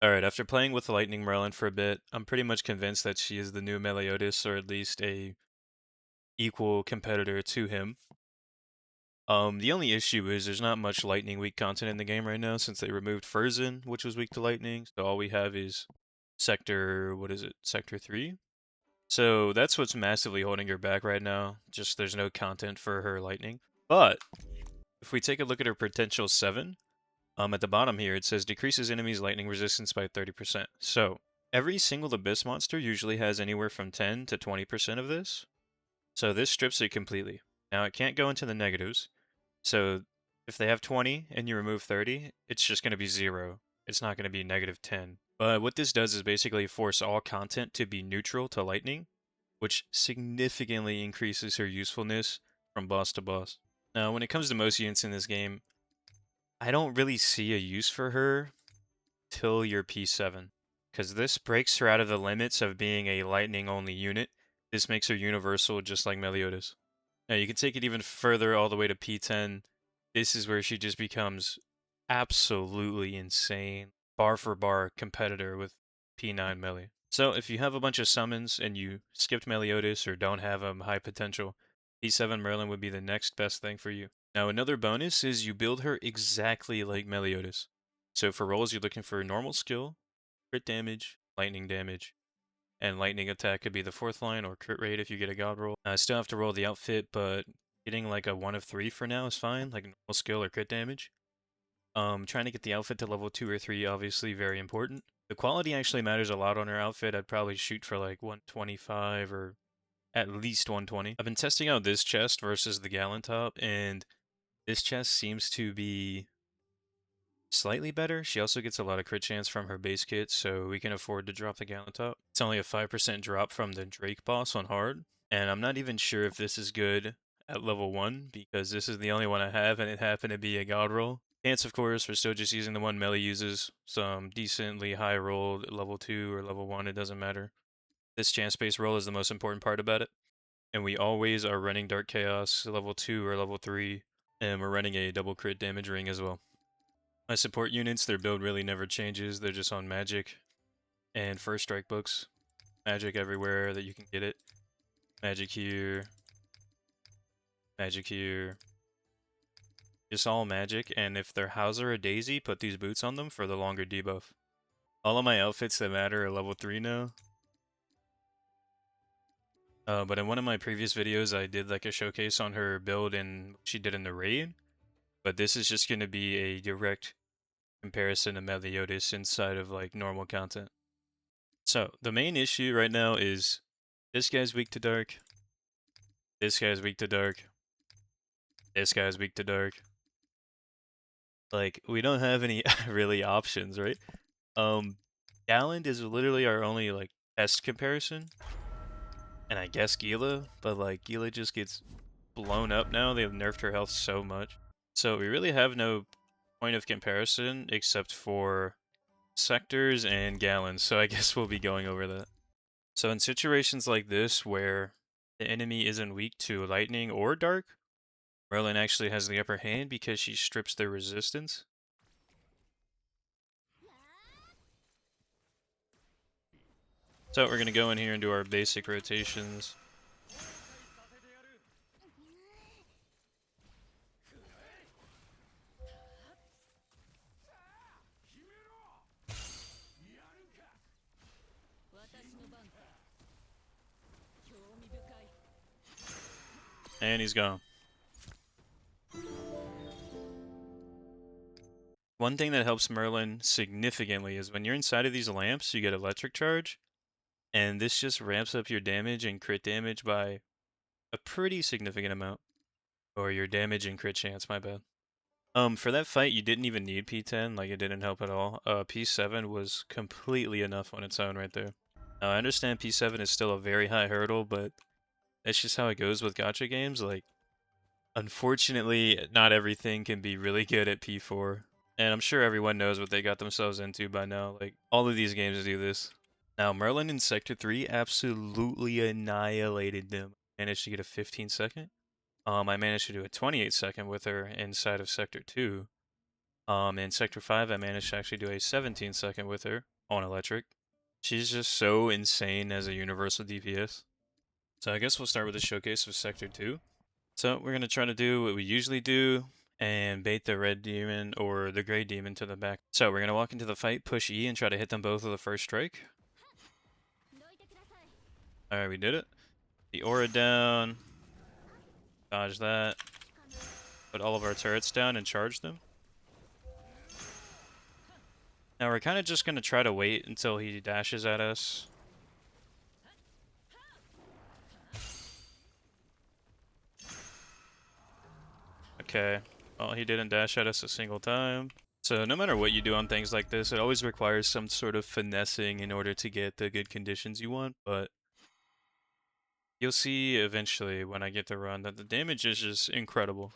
Alright, after playing with Lightning Merlin for a bit, I'm pretty much convinced that she is the new Meliodas, or at least a equal competitor to him. The only issue is there's not much lightning weak content in the game right now since they removed Furzin, which was weak to lightning. So all we have is Sector, what is it, Sector 3? So that's what's massively holding her back right now. Just there's no content for her lightning. But if we take a look at her potential 7, at the bottom here it says decreases enemies lightning resistance by 30%. So every single abyss monster usually has anywhere from 10 to 20% of this. So this strips it completely. Now it can't go into the negatives. So if they have 20 and you remove 30, it's just going to be 0. It's not going to be -10. But what this does is basically force all content to be neutral to lightning, which significantly increases her usefulness from boss to boss. Now, when it comes to most units in this game, I don't really see a use for her till your P7, because this breaks her out of the limits of being a lightning-only unit. This makes her universal just like Meliodas. Now, you can take it even further all the way to P10. This is where she just becomes absolutely insane, bar for bar competitor with P9 Melee. So if you have a bunch of summons and you skipped Meliodas or don't have high potential, P7 Merlin would be the next best thing for you. Now another bonus is you build her exactly like Meliodas. So for rolls you're looking for normal skill, crit damage, and lightning attack could be the 4th line or crit rate if you get a god roll. I still have to roll the outfit, but getting like a 1 of 3 for now is fine, like normal skill or crit damage. Trying to get the outfit to level 2 or 3, obviously very important. The quality actually matters a lot on her outfit. I'd probably shoot for like 125 or at least 120. I've been testing out this chest versus the GALLAND top, and this chest seems to be slightly better. She also gets a lot of crit chance from her base kit, so we can afford to drop the GALLAND top. It's only a 5% drop from the Drake boss on hard, and I'm not even sure if this is good at level 1, because this is the only one I have, and it happened to be a god roll. Chance, of course, we're still just using the one Melee uses. Some decently high roll at level 2 or level 1, it doesn't matter. This chance-based roll is the most important part about it. And we always are running Dark Chaos level 2 or level 3, and we're running a double crit damage ring as well. My support units, their build really never changes. They're just on magic and first strike books. Magic everywhere that you can get it. Magic here. Magic here. Just all magic, and if they're Hauser or Daisy, put these boots on them for the longer debuff. All of my outfits that matter are level 3 now. But in one of my previous videos, I did like a showcase on her build and what she did in the raid. But this is just going to be a direct comparison to Meliodas inside of like normal content. So the main issue right now is this guy's weak to dark. This guy's weak to dark. This guy's weak to dark. Like, we don't have any really options, right? Galland is literally our only like test comparison. And I guess Gila, but like Gila just gets blown up now. They've nerfed her health so much. So we really have no point of comparison except for sectors and gallons. So I guess we'll be going over that. So in situations like this where the enemy isn't weak to lightning or dark, Merlin actually has the upper hand because she strips their resistance. So we're going to go in here and do our basic rotations. And he's gone. One thing that helps Merlin significantly is when you're inside of these lamps, you get electric charge. And this just ramps up your damage and crit damage by a pretty significant amount. Or your damage and crit chance, my bad. For that fight, you didn't even need P10, like it didn't help at all. P7 was completely enough on its own right there. Now, I understand P7 is still a very high hurdle, but that's just how it goes with gacha games. Like, unfortunately, not everything can be really good at P4. And I'm sure everyone knows what they got themselves into by now. Like, all of these games do this. Now, Merlin in Sector 3 absolutely annihilated them. Managed to get a 15-second. I managed to do a 28-second with her inside of Sector 2. In Sector 5, I managed to actually do a 17-second with her on electric. She's just so insane as a universal DPS. So I guess we'll start with a showcase of Sector 2. So we're going to try to do what we usually do and bait the red demon or the gray demon to the back. So we're going to walk into the fight, push E, and try to hit them both with the first strike. Alright, we did it. The aura down. Dodge that. Put all of our turrets down and charge them. Now we're kind of just going to try to wait until he dashes at us. Okay. Well, he didn't dash at us a single time. So no matter what you do on things like this, it always requires some sort of finessing in order to get the good conditions you want, but you'll see eventually when I get the run that the damage is just incredible.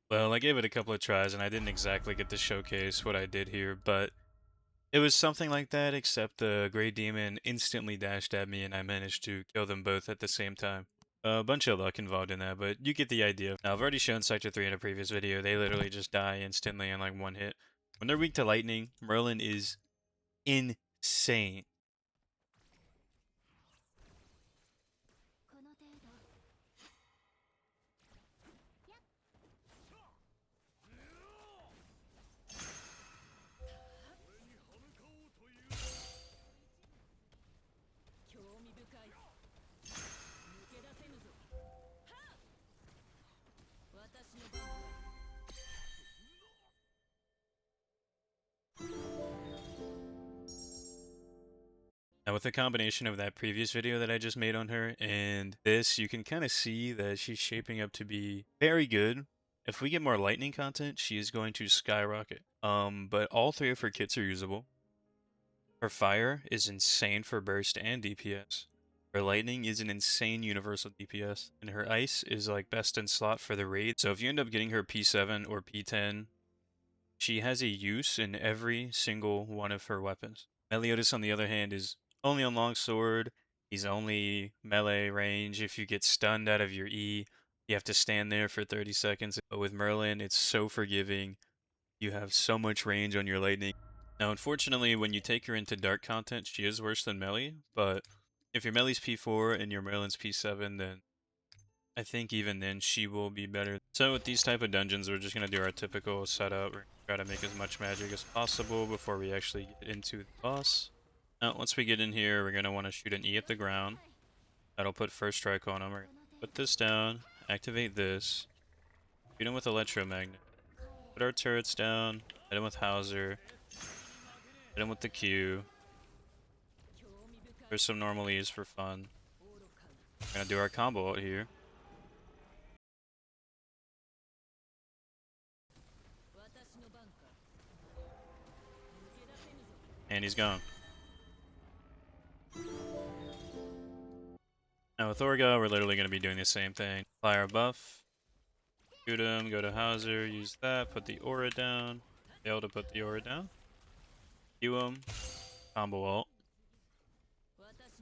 Well, I gave it a couple of tries and I didn't exactly get to showcase what I did here, but it was something like that, except the Grey Demon instantly dashed at me and I managed to kill them both at the same time. A bunch of luck involved in that, but you get the idea. Now, I've already shown Sector 3 in a previous video. They literally just die instantly in like one hit. When they're weak to lightning, Merlin is insane. Now with the combination of that previous video that I just made on her and this, you can kind of see that she's shaping up to be very good. If we get more lightning content, she is going to skyrocket. But all three of her kits are usable. Her fire is insane for burst and DPS. Her lightning is an insane universal DPS. And her ice is like best in slot for the raid. So if you end up getting her P7 or P10, she has a use in every single one of her weapons. Meliodas, on the other hand, is only on longsword. He's only melee range. If you get stunned out of your E, you have to stand there for 30 seconds. But with Merlin, it's so forgiving. You have so much range on your lightning. Now, unfortunately, when you take her into dark content, she is worse than melee. But if your melee's P4 and your Merlin's P7, then I think even then she will be better. So with these type of dungeons, we're just going to do our typical setup. We're going to try to make as much magic as possible before we actually get into the boss. Now, once we get in here, we're going to want to shoot an E at the ground. That'll put first strike on him. We're going to put this down, activate this, shoot him with electromagnet, put our turrets down, hit him with Hauser, hit him with the Q. There's some normal E's for fun. We're going to do our combo out here. And he's gone. Now with ORGOT, we're literally going to be doing the same thing. Apply our buff, shoot him, go to Hauser, use that, put the aura down, fail to put the aura down, Q him, combo ult,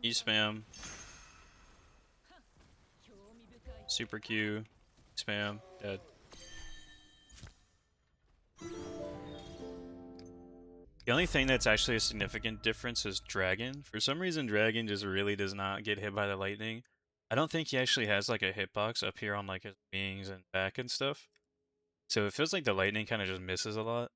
E spam, super Q, spam, dead. The only thing that's actually a significant difference is Dragon. For some reason, Dragon just really does not get hit by the lightning. I don't think he actually has like a hitbox up here on like his wings and back and stuff. So it feels like the lightning kind of just misses a lot.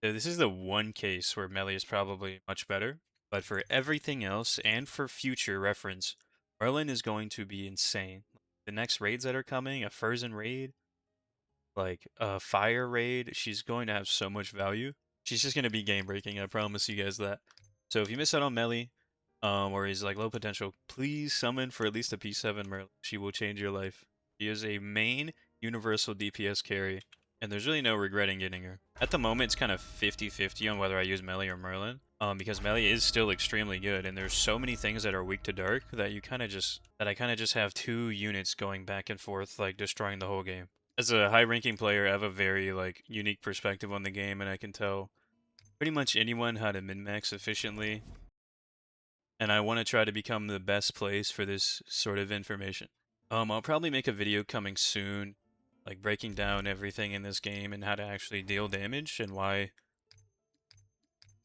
So this is the one case where melee is probably much better. But for everything else and for future reference, Merlin is going to be insane. the next raids that are coming, a Frozen raid, like a fire raid, she's going to have so much value. She's just gonna be game breaking, I promise you guys that. So if you miss out on Melly, or he's like low potential, please summon for at least a P7 Merlin. She will change your life. She is a main universal DPS carry, and there's really no regretting getting her. At the moment, it's kind of 50-50 on whether I use Melly or Merlin, because Melly is still extremely good, and there's so many things that are weak to dark that I kind of just have two units going back and forth, like destroying the whole game. As a high-ranking player, I have a very like unique perspective on the game, and I can tell pretty much anyone how to min-max efficiently, and I want to try to become the best place for this sort of information. I'll probably make a video coming soon, like breaking down everything in this game and how to actually deal damage and why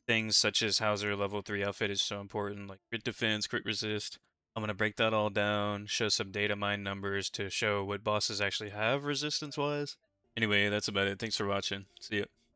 things such as Hauser level 3 outfit is so important, like crit defense, crit resist. I'm going to break that all down, show some data mine numbers to show what bosses actually have resistance-wise. Anyway, that's about it. Thanks for watching. See ya.